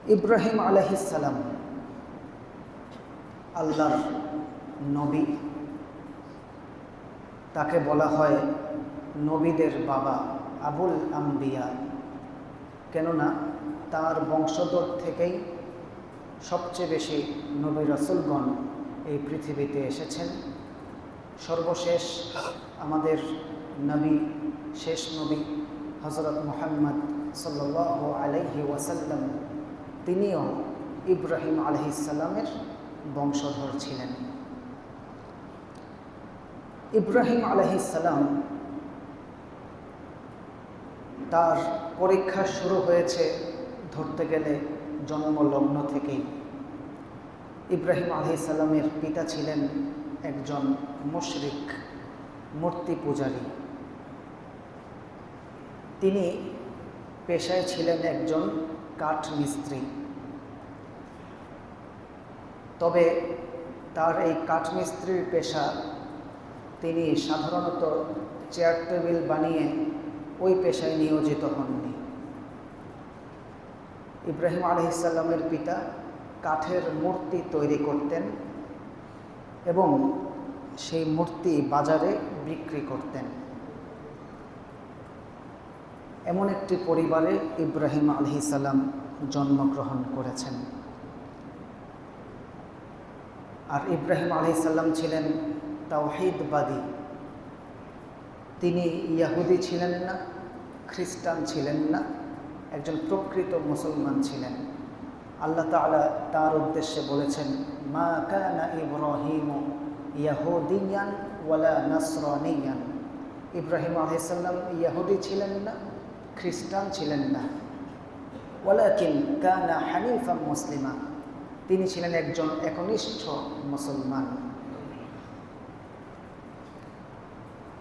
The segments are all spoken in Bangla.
ইব্রাহিম আলাইহিস সালাম আল্লাহর নবী। তাকে বলা হয় নবীদের বাবা, আবুল আম্বিয়া। কেননা তার বংশধর থেকেই সবচেয়ে বেশি নবী রাসূলগণ এই পৃথিবীতে এসেছেন। সর্বশেষ আমাদের নবী, শেষ নবী হযরত মুহাম্মদ সাল্লাল্লাহু আলাইহি ওয়াসাল্লাম, তিনিও ইব্রাহিম আলাইহিস সালামের বংশধর ছিলেন। ইব্রাহিম আলাইহিস সালাম তার পরীক্ষা শুরু হয়েছে ধরতে গেলে জন্মলগ্ন থেকেই। ইব্রাহিম আলাইহিস সালামের পিতা ছিলেন একজন মুশরিক, মূর্তি পূজারী। তিনি পেশায় ছিলেন একজন কাঠ মিস্ত্রি। তবে তার এই কাঠ মিস্ত্রির পেশা, তিনি সাধারণত চেয়ার টেবিল বানিয়ে ওই পেশায় নিয়োজিত হননি। ইব্রাহিম আলাইহিস সালামের পিতা কাঠের মূর্তি তৈরি করতেন এবং সেই মূর্তি বাজারে বিক্রি করতেন। এমন একটি পরিবারে ইব্রাহিম আলাইহিস সালাম জন্মগ্রহণ করেছেন। আর ইব্রাহিম আলাইহিস সালাম ছিলেন তাওহীদবাদী। তিনি ইয়াহুদি ছিলেন না, খ্রিস্টান ছিলেন না, একজন প্রকৃত মুসলমান ছিলেন। আল্লাহ তাআলা তার উদ্দেশ্যে বলেছেন, মা কানা ইব্রাহিমু ইয়াহুদিয়ান ওয়ালা নাসরানিয়ান। ইব্রাহিম আলাইহিস সালাম ইয়াহুদি ছিলেন না, খ্রিস্টান ছিলেন না, ওয়ালাকিন কানা হানিফাম মুসলিমা। তিনি ছিলেন একজন একনিষ্ঠ মুসলমান।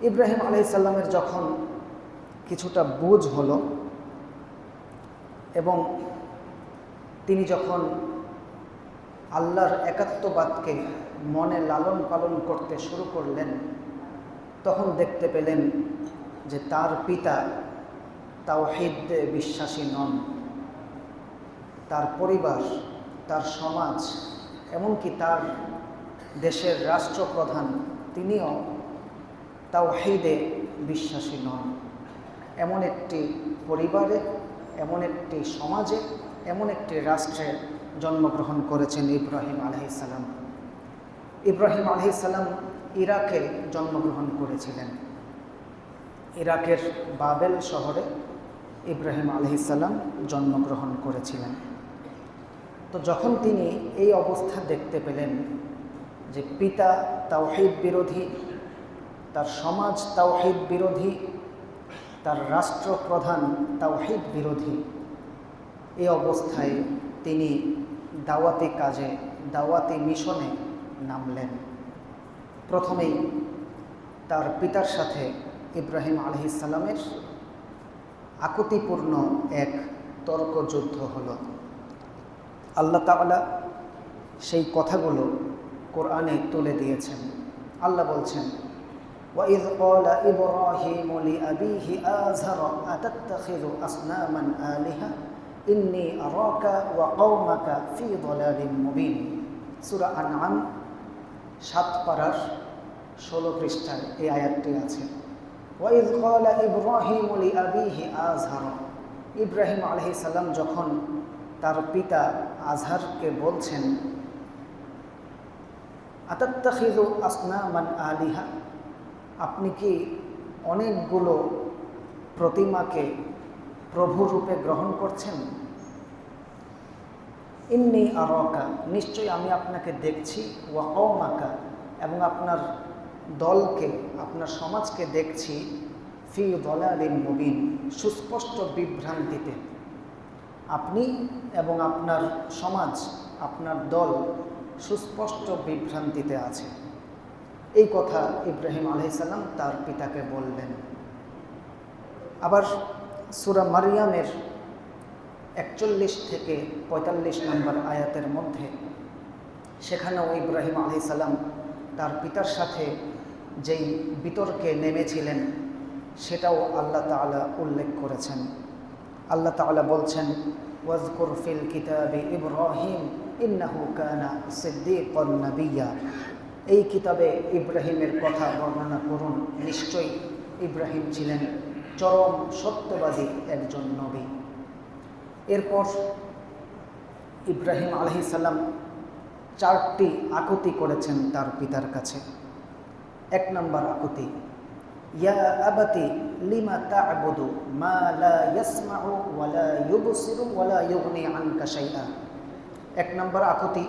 ইব্রাহিম আলাইহিস সালামের যখন কিছুটা বুঝ হলো এবং তিনি যখন আল্লাহর একাত্মবাদকে মনে লালন পালন করতে শুরু করলেন, তখন দেখতে পেলেন যে তার পিতা তাওহীদে বিশ্বাসী নন। তার পরিবার, তার সমাজ, এমনকি তার দেশের রাষ্ট্রপ্রধান, তিনিও তাওহীদে বিশ্বাসী নন। এমন একটি পরিবারে, এমন একটি সমাজে, এমন একটি রাষ্ট্রে জন্মগ্রহণ করেছেন ইব্রাহিম আলাইহিস সালাম। ইব্রাহিম আলাইহিস সালাম ইরাকে জন্মগ্রহণ করেছিলেন। ইরাকের বাবেল শহরে ইব্রাহিম আলাইহিস সালাম জন্মগ্রহণ করেছিলেন। তো যখন তিনি এই অবস্থা দেখতে পেলেন যে পিতা তাওহীদ বিরোধী, তার সমাজ তাওহীদ বিরোধী, তার রাষ্ট্রপ্রধান তাওহীদ বিরোধী, এই অবস্থায় তিনি দাওয়াতি কাজে, দাওয়াতি মিশনে নামলেন। প্রথমেই তার পিতার সাথে ইব্রাহিম আলাইহিস সালামের আকুতিপূর্ণ এক তর্কযুদ্ধ হলো। আল্লাহ তাআলা সেই কথাগুলো কোরআনে তুলে দিয়েছেন। আল্লাহ বলছেন, وَإِذْ قَالَ إِبْرَاهِيمُ لِأَبِيهِ آزَرَ أَتَتَّخِذُ أَصْنَامًا آلِهَةً إِنِّي أَرَاكَ وَقَوْمَكَ فِي ضَلَالٍ مُبِينٍ। সূরা আনআম ৭ পারার ১৬ পৃষ্ঠায় এই আয়াতটি আছে। وَإِذْ قَالَ إِبْرَاهِيمُ لِأَبِيهِ آزَرَ। ইব্রাহিম আলাইহিস সালাম যখন তার পিতা আজহারকে বলছেন, আতাত্তাখিযু আসনামান আলিহা, আপনি কি অনেকগুলো প্রতিমাকে প্রভুরূপে গ্রহণ করছেন? ইন্নী আরাকা, নিশ্চয়ই আমি আপনাকে দেখছি, ওয়া কওমাকা, এবং আপনার দলকে, আপনার সমাজকে দেখছি, ফি দালালিন মুবিন, সুস্পষ্ট বিভ্রান্তিতে। আপনি এবং আপনার সমাজ, আপনার দল সুস্পষ্ট বিভ্রান্তিতে আছে। এই কথা ইব্রাহিম আলাইহিস সালাম তার পিতাকে বললেন। আবার সূরা মারইয়ামের ৪১ থেকে ৪৫ নম্বর আয়াতের মধ্যে, সেখানেও ইব্রাহিম আলাইহিস সালাম তার পিতার সাথে যেই বিতর্কে নেমেছিলেন, সেটাও আল্লাহ তাআলা উল্লেখ করেছেন। আল্লাহ তাআলা বলছেন, ওয়াজকুর ফিল কিতাবি ইব্রাহিম ইন্নাহু কানা সিদ্দীকান নাবিয়্যা। এই কিতাবে ইব্রাহিমের কথা বর্ণনা করুন, নিশ্চয়ই ইব্রাহিম ছিলেন চরম সত্যবাদী একজন নবী। এরপর ইব্রাহিম আলাইহিস সালাম 4টি আকুতি করেছেন তার পিতার কাছে। 1 নম্বর আকুতি, ইয়া আবাতি লিমা তা'বুদু মা লা ইয়াসমাউ ওয়া লা ইউবসিরু ওয়া লা ইউগনি আনকা শাইআ। 1 নম্বর আকুতি,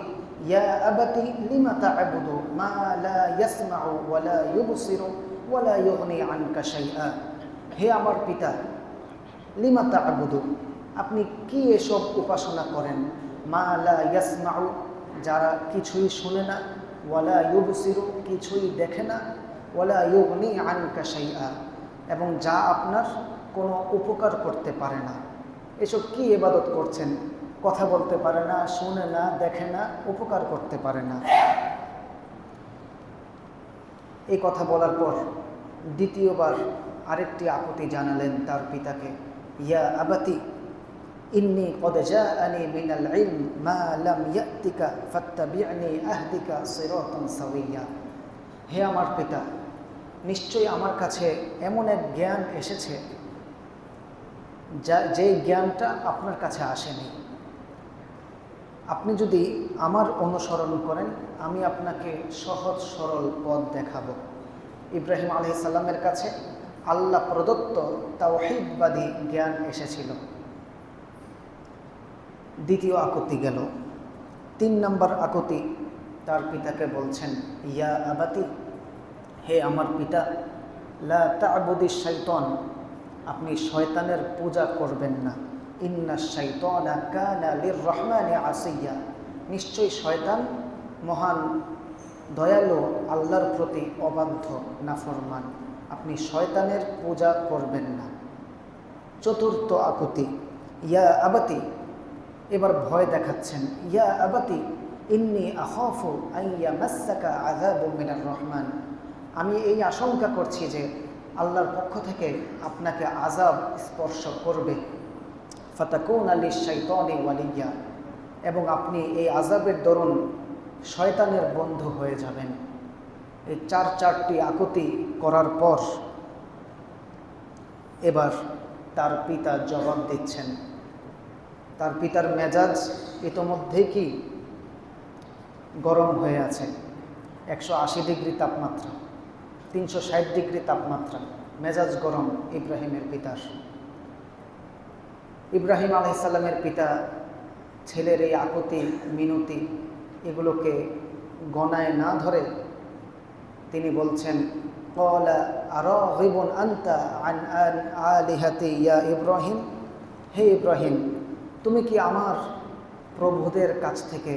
ইয়া আবাতি লিমা তা'বুদু মা লা ইয়াসমাউ ওয়া লা ইউবসিরু ওয়া লা ইউগনি আনকা শাইআ। হে আমার পিতা, লিমা তা'বুদু, আপনি কি এসব উপাসনা করেন? মা লা ইয়াসমাউ, যারা কিছুই শুনে না, ওয়ালা ইউবসিরু, কিছুই দেখে না, ওয়ালা ইউগনি আনকা শাইআ, এবং যা আপনার কোনো উপকার করতে পারে না। এসব কি ইবাদত করছেন? কথা বলতে পারে না, শুনে না, দেখে না, উপকার করতে পারে না। এই কথা বলার পর দ্বিতীয়বার আরেকটি আকুতি জানালেন তার পিতাকে, ইয়া আবাতি ইন্নী কদ জাআনি মিনাল ইলম মা লাম ইয়াতিকা ফাত্তাবি'নি আহদিকা সিরাতান সাওয়িয়্যা। হে আমার পিতা, নিশ্চয়ই আমার কাছে এমন এক জ্ঞান এসেছে যে জ্ঞানটা আপনার কাছে আসেনি। আপনি যদি আমার অনুসরণ করেন, আমি আপনাকে সহজ সরল পথ দেখাবো। ইব্রাহিম আলাইহিস সালামের কাছে আল্লাহ প্রদত্ত তাওহীদবাদী জ্ঞান এসেছিল। দ্বিতীয় আকুতি গেল। 3 নম্বর আকুতি, তার পিতাকে বলছেন, ইয়া আবাতি, হে আমার পিতা, লা তা'বুদিশ শাইতান, আপনি শয়তানের পূজা করবেন না। ইন্নাশ শাইতানা কানা লির-রহমানি আসিয়্যা, নিশ্চয়ই শয়তান মহান দয়ালু আল্লাহর প্রতি অবাধ্য, নাফরমান। আপনি শয়তানের পূজা করবেন না। 4র্থ আকুতি, ইয়া আবাতি, এবার ভয় দেখাচ্ছেন, ইয়া আবাতি ইন্নী আখাফু আন ইয়ামাসসাকা আযাবুম মিনার রহমান, আমি এই আশঙ্কা করছি যে আল্লাহর পক্ষ থেকে আপনাকে আযাব স্পর্শ করবে। ফাতাকুনা লিশ-শাইতানি ওয়ালিয়্যা, এবং আপনি এই আযাবের দরুন শয়তানের বন্ধু হয়ে যাবেন। এই 4টি আকুতি করার পর এবার তার পিতা জবাব দিচ্ছেন। তার পিতার মেজাজ ইতোমধ্যেই কি গরম হয়ে আছে। 180 ডিগ্রি তাপমাত্রা, 360 ডিগ্রি তাপমাত্রা, মেজাজ গরম ইব্রাহিমের পিতার। ইব্রাহিম আলাইহিস সালামের পিতা ছেলের এই আকুতি মিনতি এগুলোকে গণায় না ধরে তিনি বলছেন, ক্বালা আরাগিবুন আনতা আন আলিহাতি ইয়া ইব্রাহিম, হে ইব্রাহিম, তুমি কি আমার প্রভুদের কাছ থেকে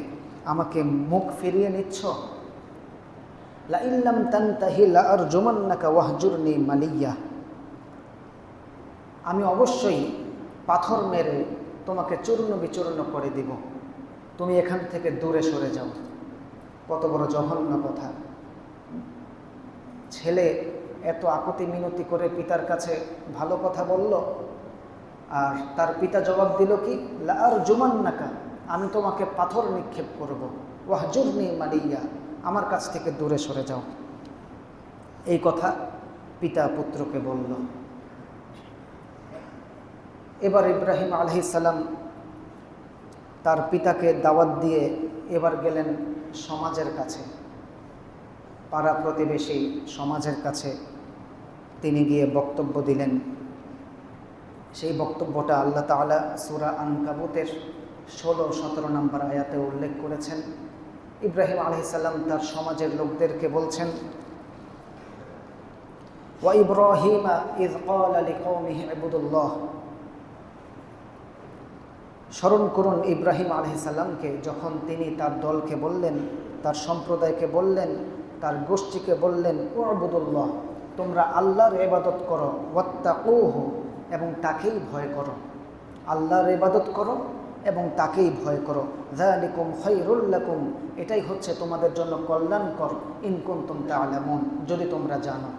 আমাকে মুখ ফিরিয়ে নিচ্ছ? লা ইল্লাম তানতাহি লা আরজুমান্নাকা ওয়াহজুরনি মালিয়্যা, আমি অবশ্যই পাথর মেরে তোমাকে চূর্ণ বিচূর্ণ করে দিব, তুমি এখান থেকে দূরে সরে যাও। কত বড় জঘন্য কথা! ছেলে এত আকুতি মিনতি করে পিতার কাছে ভালো কথা বলল, আর তার পিতা জবাব দিল কি, লা আরজুমান্নাকা, আমি তোমাকে পাথর নিক্ষেপ করব, ওয়াহজুরনি মালিয়্যা, আমার কাছ থেকে দূরে সরে যাও। এই কথা পিতা পুত্রকে বলল। এবার ইব্রাহিম আলাইহিস সালাম তার পিতাকে দাওয়াত দিয়ে এবার গেলেন সমাজের কাছে, পাড়া প্রতিবেশী সমাজের কাছে তিনি গিয়ে বক্তব্য দিলেন। সেই বক্তব্যটা আল্লাহ তাআলা সূরা আনকাবুতের 16-17 নম্বর আয়াতে উল্লেখ করেছেন। ইব্রাহিম আলাইহিস সালাম তার সমাজের লোকদেরকে বলছেন, ওয়া ইব্রাহিমা ইয ক্বালা লিকওমিহি ইবুদুল্লাহ, স্মরণ করুন ইব্রাহিম আলাইহিস সালামকে যখন তিনি তার দলকে বললেন, তার সম্প্রদায়কে বললেন, তার গোষ্ঠীকে বললেন, উ'বুদুল্লাহ, তোমরা আল্লাহর ইবাদত করো, ওয়াত্তাকুহু, এবং তাকেই ভয় করো। আল্লাহর ইবাদত করো এবং তাকেই ভয় করো। যালিকুম খায়রুল লাকুম, এটাই হচ্ছে তোমাদের জন্য কল্যাণকর। ইন কুনতুম তা'লামুন, যদি তোমরা জানো।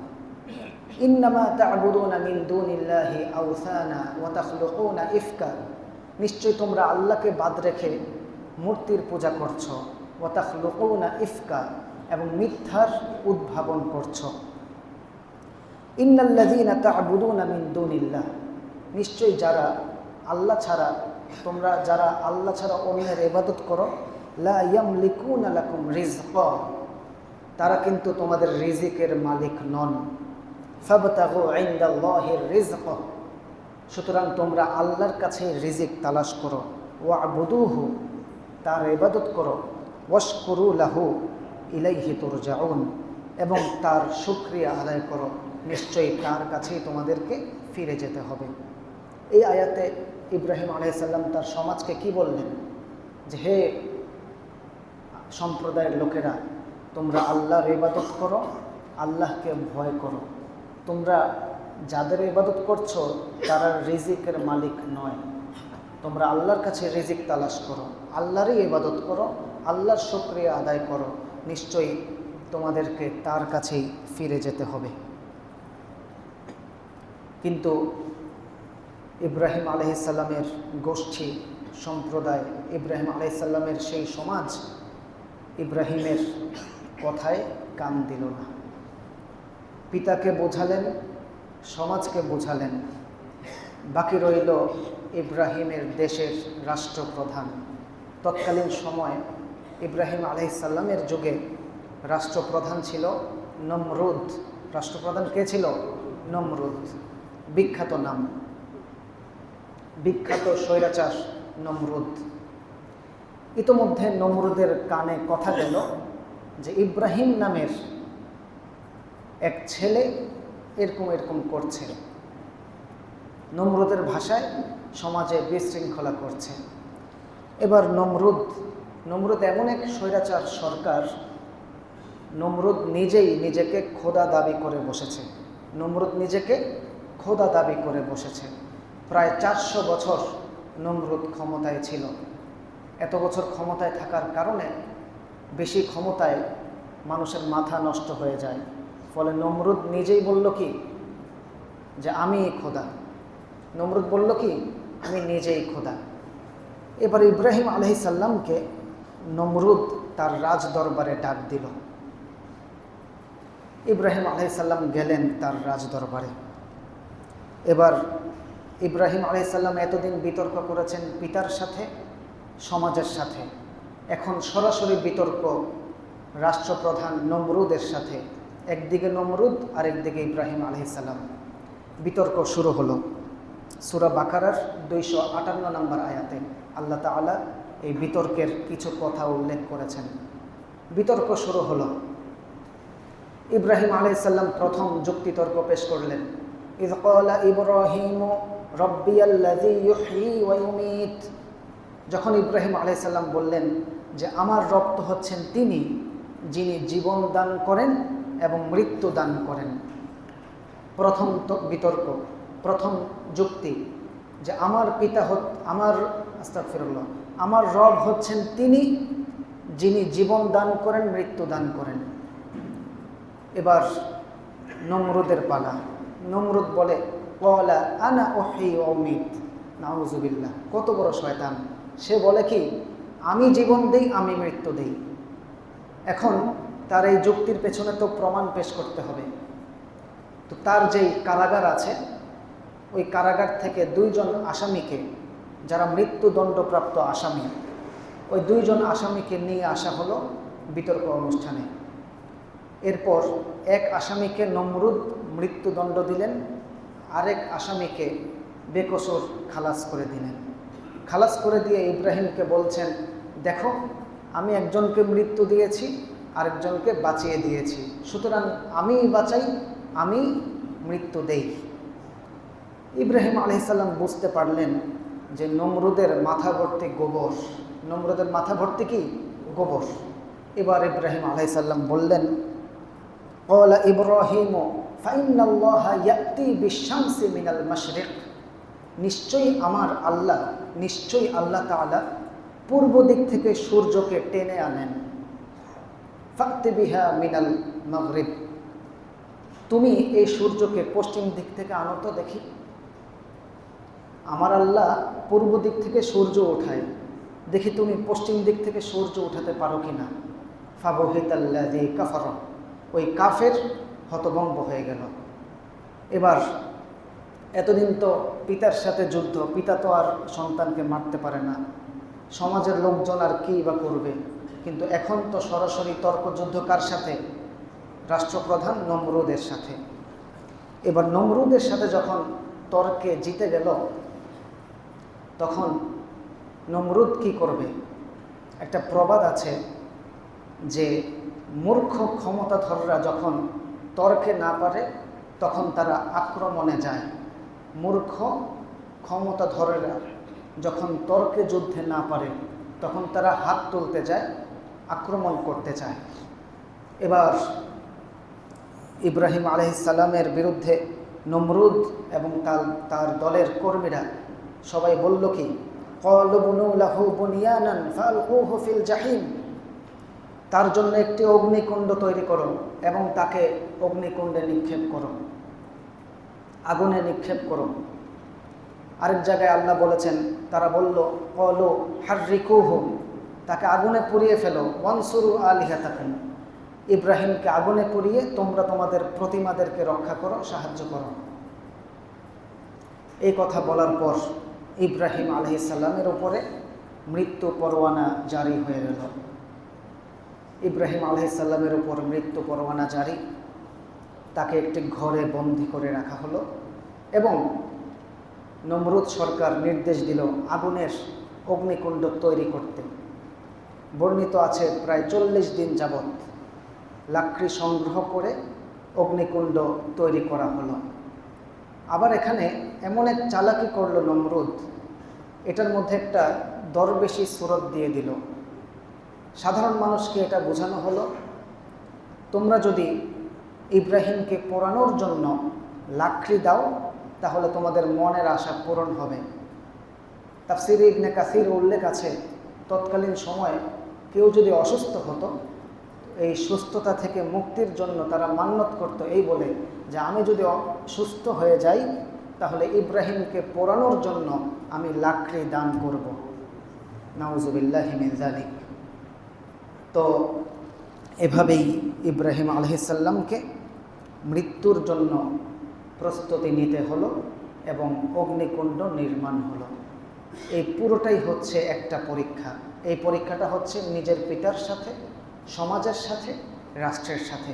ইন্নামা তা'বুদুনা মিন দুনিল্লাহি আওসানা ওয়া তাখলুকুনা ইফকা, নিশ্চয়ই তোমরা আল্লাহকে বাদ রেখে মূর্তির পূজা করছো। ওয়া তাখলুকুনা ইফকা, এবং মিথ্যার উদ্ভাবন করছো। ইন্নাল্লাযীনা তা'বুদুনা মিন দুনিল্লাহ, নিশ্চয়ই যারা আল্লাহ ছাড়া তোমরা যারা আল্লাহ ছাড়া অন্যের ইবাদত করো, লা ইয়ামলিকুনা লাকুম রিজকা, তারা কিন্তু তোমাদের রিজিকের মালিক নন। ফাবতাগু ইনদাল্লাহির রিজক, সুতরাং তোমরা আল্লাহর কাছে রিজিক তালাশ করো। ওয়া'বুদুহু, তার ইবাদত করো। ওয়াশকুরু লাহু ইলাইহি তুরজাউন, এবং তার শুকরিয়া আদায় করো, নিশ্চয়ই তার কাছেই তোমাদেরকে ফিরে যেতে হবে। এই আয়াতে ইব্রাহিম আলাইহিস সালাম তার সমাজকে কি বললেন? যে হে সম্প্রদায়ের লোকেরা, তোমরা আল্লাহর ইবাদত করো, আল্লাহকে ভয় করো। তোমরা যাদের ইবাদত করছো তারা রিজিকের মালিক নয়। তোমরা আল্লাহর কাছে রিজিক তালাশ করো, আল্লাহরই ইবাদত করো, আল্লাহর শুকরিয়া আদায় করো, নিশ্চয়ই তোমাদেরকে তার কাছেই ফিরে যেতে হবে। কিন্তু ইব্রাহিম আলাইহিস সালামের গোষ্ঠী সম্প্রদায়, ইব্রাহিম আলাইহিস সালামের সেই সমাজ ইব্রাহিমের কথায় কান দিল না। পিতাকে বোঝালেন, সমাজকে বোঝালেন, বাকি রইল ইব্রাহিমের দেশের রাষ্ট্রপ্রধান। তৎকালীন সময় ইব্রাহিম আলাইহিস সালামের যুগে রাষ্ট্রপ্রধান ছিল নমরুদ। রাষ্ট্রপ্রধান কে ছিল? নমরুদ। বিখ্যাত নাম, বিখ্যাত স্বৈরাচার নমরুদ। ইতোমধ্যে নমরুদের কানে কথা গেল যে ইব্রাহিম নামের এক ছেলে এরকম এরকম করছে, নমরুদের ভাষায় সমাজে বিশৃঙ্খলা করছে। এবার নমরুদ এমন এক স্বৈরাচার সরকার, নমরুদ নিজেই নিজেকে খোদা দাবি করে বসেছে। নমরুদ নিজেকে খোদা দাবি করে বসেছে। প্রায় 400 বছর নমরুদ ক্ষমতায় ছিল। এত বছর ক্ষমতায় থাকার কারণে বেশি ক্ষমতায় মানুষের মাথা নষ্ট হয়ে যায়। ফলে নমরুদ নিজেই বলল কি যে আমি খোদা। নমরুদ বলল কি আমি নিজেই খোদা। এবার ইব্রাহিম আলাইহিস সালামকে নমরুদ তার রাজ দরবারে ডাক দিল। ইব্রাহিম আলাইহিস সালাম গেলেন তার রাজ দরবারে। এবার ইব্রাহিম আলাইহিস সালাম এতদিন বিতর্ক করেছেন পিতার সাথে, সমাজের সাথে, এখন সরাসরি বিতর্ক রাষ্ট্রপ্রধান নমরুদের সাথে। একদিকে নমরুদ আর একদিকে ইব্রাহিম আলাইহিস সালাম। বিতর্ক শুরু হলো। সূরা বাকারার 258 নম্বর আয়াতে আল্লাহ তাআলা এই বিতর্কের কিছু কথা উল্লেখ করেছেন। বিতর্ক শুরু হলো। ইব্রাহিম আলাইহিস সালাম প্রথম যুক্তিতর্ক পেশ করলেন। ইয ক্বালা ইব্রাহিমু রাব্বিয়াল্লাযী ইউহয়ী ওয়া ইউমীত, যখন ইব্রাহিম আলাইহিস সালাম বললেন যে আমার রব তো হচ্ছেন তিনি যিনি জীবন দান করেন এবং মৃত্যু দান করেন। প্রথম বিতর্ক, প্রথম যুক্তি যে আমার রব হচ্ছেন তিনি যিনি জীবন দান করেন, মৃত্যু দান করেন। এবার নমরুদের পালা। নমরুদ বলে ক্বালা আনা উহয়ী ওয়া উমীত। নাউযুবিল্লাহ, কত বড় শয়তান! সে বলে কি আমি জীবন দেই, আমি মৃত্যু দেই। এখন তার এই যুক্তির পেছনে তো প্রমাণ পেশ করতে হবে। তো তার যেই কারাগার আছে, ওই কারাগার থেকে 2 জন আসামিকে, যারা মৃত্যুদণ্ডপ্রাপ্ত আসামি, ওই 2 জন আসামিকে নিয়ে আসা হলো বিতর্ক অনুষ্ঠানে। এরপর এক আসামিকে নমরুদ মৃত্যুদণ্ড দিলেন, আরেক আসামিকে বেকসুর খালাস করে দিলেন। খালাস করে দিয়ে ইব্রাহিমকে বলছেন, দেখো আমি একজনকে মৃত্যু দিয়েছি, আরেকজনকে বাঁচিয়ে দিয়েছি, সুতরাং আমি বাঁচাই, আমি মৃত্যু দেই। ইব্রাহিম আলাইহিস সালাম বুঝতে পারলেন যে নমরুদের মাথা ভর্তি গোবর। নমরুদের মাথা ভর্তি কি? গোবর। এবার ইব্রাহিম আলাইহিস সালাম বললেন, ক্বালা ইব্রাহিমু ফাইন্নাল্লাহা ইয়াতি বিশ-শামসি মিনাল মাশরিক, নিশ্চয়ই আল্লাহ তাআলা পূর্ব দিক থেকে সূর্যকে টেনে আনেন। ফাতি বিহা মিনাল মাগরিব, তুমি এই সূর্যকে পশ্চিম দিক থেকে আনো তো দেখি। আমার আল্লাহ পূর্ব দিক থেকে সূর্য ওঠায়, দেখি তুমি পশ্চিম দিক থেকে সূর্য উঠাতে পারো কি না। ফাবহিতাল্লাযী কাফারা, ওই কাফের হতভম্ব হয়ে গেল। এবার এতদিন তো পিতার সাথে যুদ্ধ, পিতা তো আর সন্তানকে মারতে পারে না, সমাজের লোকজন আর কী বা করবে, কিন্তু এখন তো সরাসরি তর্কযুদ্ধ কার সাথে? রাষ্ট্রপ্রধান নমরুদের সাথে। এবার নমরুদের সাথে যখন তর্কে জিতে গেল, তখন নমরুদ কি করবে? একটা প্রবাদ আছে যে মূর্খ ক্ষমতাধররা যখন তর্কে না পারে তখন তারা আক্রমণে যায়। মূর্খ ক্ষমতাধরেরা যখন তর্কে যুদ্ধে না পারে তখন তারা হাত তুলতে যায়, আক্রমণ করতে চায়। এবার ইব্রাহিম আলাইহিস সালামের বিরুদ্ধে নমরুদ এবং তার দলের কর্মীরা সবাই বলল কি, ক্বালু বুনু লাহু বুনিয়ানান ফালকুহু ফিল জাহিম, তার জন্য একটি অগ্নিকুণ্ড তৈরি করো এবং তাকে অগ্নিকুণ্ডে নিক্ষেপ করো, আগুনে নিক্ষেপ করো। আরেক জায়গায় আল্লাহ বলেছেন, তারা বলল ক্বালু হাররিকুহু, তাকে আগুনে পুড়িয়ে ফেলো, ওয়ানসুরু আলিহাতাকুম, ইব্রাহিমকে আগুনে পুড়িয়ে তোমরা তোমাদের প্রতিমাদেরকে রক্ষা করো, সাহায্য করো। এই কথা বলার পর ইব্রাহিম আলাইহিস সালামের উপরে মৃত্যু পরোয়ানা জারি হয়ে গেল। ইব্রাহিম আলাইহিস সালামের উপর মৃত্যু পরোয়ানা জারি, তাকে একটি ঘরে বন্দি করে রাখা হলো এবং নমরুদ সরকার নির্দেশ দিল আগুনের অগ্নিকুণ্ড তৈরি করতে। বর্ণিত আছে প্রায় 40 দিন যাবৎ লাকড়ি সংগ্রহ করে অগ্নিকুণ্ড তৈরি করা হলো। আবার এখানে এমন এক চালাকি করলো নমরুদ, এটার মধ্যে একটা দরবেশি সুরত দিয়ে দিল। সাধারণ মানুষকে এটা বোঝানো হলো, তোমরা যদি ইব্রাহিমকে পোড়ানোর জন্য লাকড়ি দাও তাহলে তোমাদের মনের আশা পূরণ হবে। তাফসিরে ইবনে কাসির উল্লেখ আছে, তৎকালীন সময়ে কেউ যদি অসুস্থ হতো, এই সুস্থতা থেকে মুক্তির জন্য তারা মান্যত করত এই বলে যে আমি যদি সুস্থ হয়ে যাই তাহলে ইব্রাহিমকে পোড়ানোর জন্য আমি লাকড়ি দান করব। নাউজুবিল্লাহি মিন যালিক। তো এভাবেই ইব্রাহিম আলাইহিস সালামকে মৃত্যুর জন্য প্রস্তুতি নিতে হলো এবং অগ্নিকুণ্ড নির্মাণ হলো। এই পুরোটাই হচ্ছে একটা পরীক্ষা। এই পরীক্ষাটা হচ্ছে নিজের পিতার সাথে, সমাজের সাথে, রাষ্ট্রের সাথে।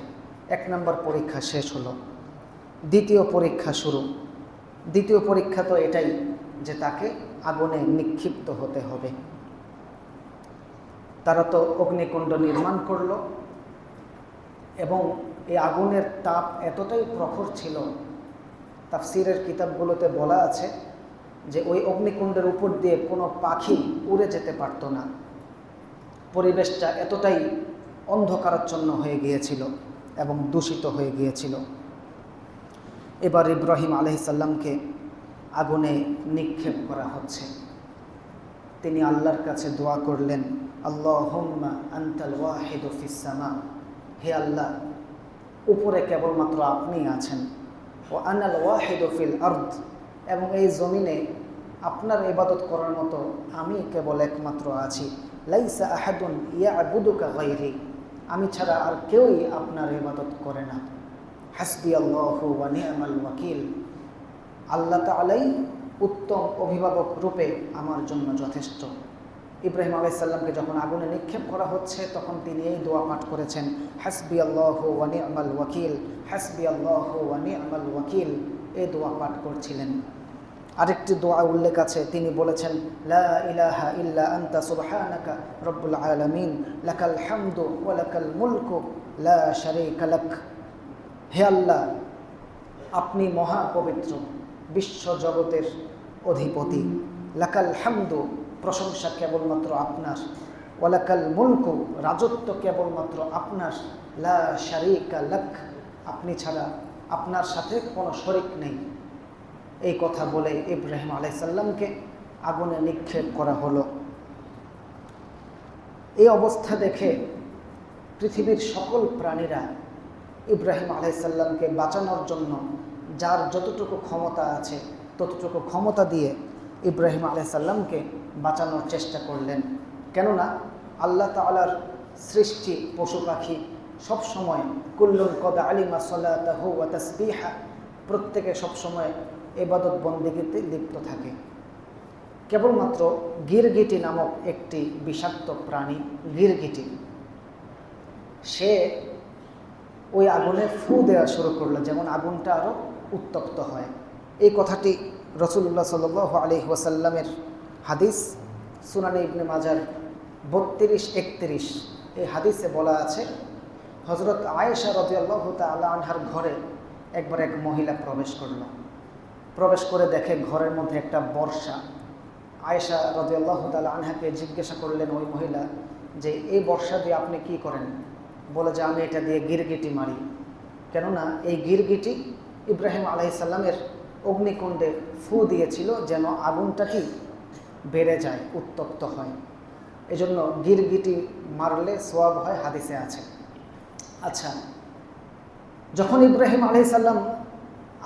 1 নম্বর পরীক্ষা শেষ হলো, দ্বিতীয় পরীক্ষা শুরু। দ্বিতীয় পরীক্ষা তো এটাই যে তাকে আগুনে নিক্ষিপ্ত হতে হবে। তারা তো অগ্নিকুণ্ড নির্মাণ করলো এবং এই আগুনের তাপ এতটাই প্রখর ছিল, তাফসিরের কিতাবগুলোতে বলা আছে যে ওই অগ্নিকুণ্ডের উপর দিয়ে কোনো পাখি উড়ে যেতে পারত না। পরিবেশটা এতটাই অন্ধকারাচ্ছন্ন হয়ে গিয়েছিল এবং দূষিত হয়ে গিয়েছিল। এবার ইব্রাহিম আলাইহিস সালামকে আগুনে নিক্ষেপ করা হচ্ছে। তিনি আল্লাহর কাছে দোয়া করলেন, আল্লাহুম্মা আনতাল ওয়াহিদু ফিস সামা, হে আল্লাহ, উপরে কেবলমাত্র আপনিই আছেন, ও আনাল ওয়াহিদু ফিল আরদ, এবং এই জমিনে আপনার ইবাদত করার মতো আমি কেবল একমাত্র আছি। লাইসা আহাদুন ইয়াবুদুকা গায়রি, আমি ছাড়া আর কেউই আপনার ইবাদত করে না। হাসবি আল্লাহু ওয়া নি'মাল ওয়াকিল, আল্লাহ তাআলাই উত্তম অভিভাবক রূপে আমার জন্য যথেষ্ট। ইব্রাহিম আলাইহিস সালামকে যখন আগুনে নিক্ষেপ করা হচ্ছে তখন তিনি এই দোয়া পাঠ করেছেন, হাসবি আল্লাহু ওয়া নি'মাল ওয়াকিল, হাসবি আল্লাহু ওয়া নি'মাল ওয়াকিল, এই দোয়া পাঠ করছিলেন। আরেকটি দোয়া উল্লেখ আছে, তিনি বলেছেন, লা ইলাহা ইল্লা আনতা সুবহানাকা রব্বুল আলামিন, লাকাল হামদু ওয়া লাকাল মুলকু লা শারীকা লাক, হে আল্লাহ, আপনি মহা পবিত্র, বিশ্ব জগতের অধিপতি। লাকাল হামদু, প্রশংসা কেবলমাত্র আপনার। ওয়ালাকাল মুলকু, রাজত্ব কেবলমাত্র আপনার। লা শারীকা লাক, আপনি ছাড়া, আপনার সাথে কোনো শরিক নেই। এই কথা বলে ইব্রাহিম আলাইহিস সালামকে আগুনে নিক্ষেপ করা হলো। এই অবস্থা দেখে পৃথিবীর সকল প্রাণীরা ইব্রাহিম আলাইসাল্লামকে বাঁচানোর জন্য যার যতটুকু ক্ষমতা আছে ততটুকু ক্ষমতা দিয়ে ইব্রাহিম আলাইসাল্লামকে বাঁচানোর চেষ্টা করলেন। কেননা আল্লাহ তাআলার সৃষ্টি পশু পাখি সবসময় কুল্লুন কদ আলিমা সলাতাহু ওয়া তাসবিহা, প্রত্যেকে সবসময় ইবাদত বন্দেগীতে লিপ্ত থাকে। কেবলমাত্র গিরগিটি নামক একটি বিষাক্ত প্রাণী, গিরগিটি, সে ওই আগুনে ফু দেওয়া শুরু করলো, যেমন আগুনটা আরও উত্তপ্ত হয়। এই কথাটি রাসূলুল্লাহ সাল্লাল্লাহু আলাইহি ওয়াসাল্লামের হাদিস, সুনানে ইবনে মাজার 32-31 এই হাদিসে বলা আছে, হযরত আয়েশা রাদিয়াল্লাহু তাআলা আনহার ঘরে একবার এক মহিলা প্রবেশ করল। প্রবেশ করে দেখে ঘরের মধ্যে একটা বর্ষা। আয়েশা রাদিয়াল্লাহু তাআলা আনহাকে জিজ্ঞাসা করলেন ওই মহিলা যে এই বর্ষা দিয়ে আপনি কি করেন? বলে যে আমি এটা দিয়ে গিরগিটি মারি। কেননা এই গিরগিটি ইব্রাহিম আলাইহিস সালামের অগ্নিকুণ্ডে ফু দিয়েছিল যেন আগুনটা কি বেড়ে যায়, উত্তপ্ত হয়। এজন্য গিরগিটি মারলে সওয়াব হয়, হাদিসে আছে। আচ্ছা, যখন ইব্রাহিম আলাইহিস সালাম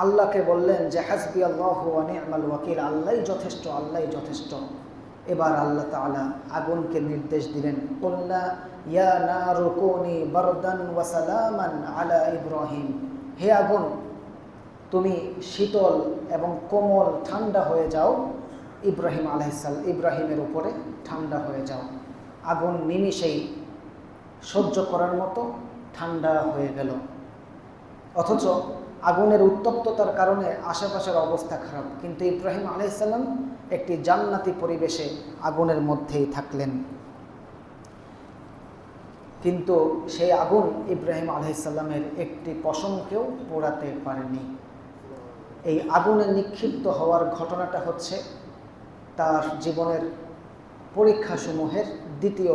আল্লাহকে বললেন যে হাসবি আল্লাহু ওয়া নি'মাল ওয়াকিল, আল্লাহই যথেষ্ট, আল্লাহই যথেষ্ট, এবার আল্লাহ তাআলা আগুনকে নির্দেশ দিলেন, কুল্লা ইয়া নারু কুনি বারদান ওয়া সালামান আলা ইব্রাহিম, হে আগুন তুমি শীতল এবং কোমল ঠান্ডা হয়ে যাও ইব্রাহিমের উপরে ঠান্ডা হয়ে যাও। আগুন নিমিষেই সহ্য করার মতো ঠান্ডা হয়ে গেল। অথচ আগুনের উত্তপ্ততার কারণে আশেপাশের অবস্থা খারাপ, কিন্তু ইব্রাহিম আলাইহিস সালাম একটি জান্নাতি পরিবেশে আগুনের মধ্যেই থাকলেন। কিন্তু সেই আগুন ইব্রাহিম আলাইহিস সালামের একটি পশমকেও পোড়াতে পারেনি। এই আগুনে নিক্ষিপ্ত হওয়ার ঘটনাটা হচ্ছে তার জীবনের পরীক্ষাসমূহের দ্বিতীয়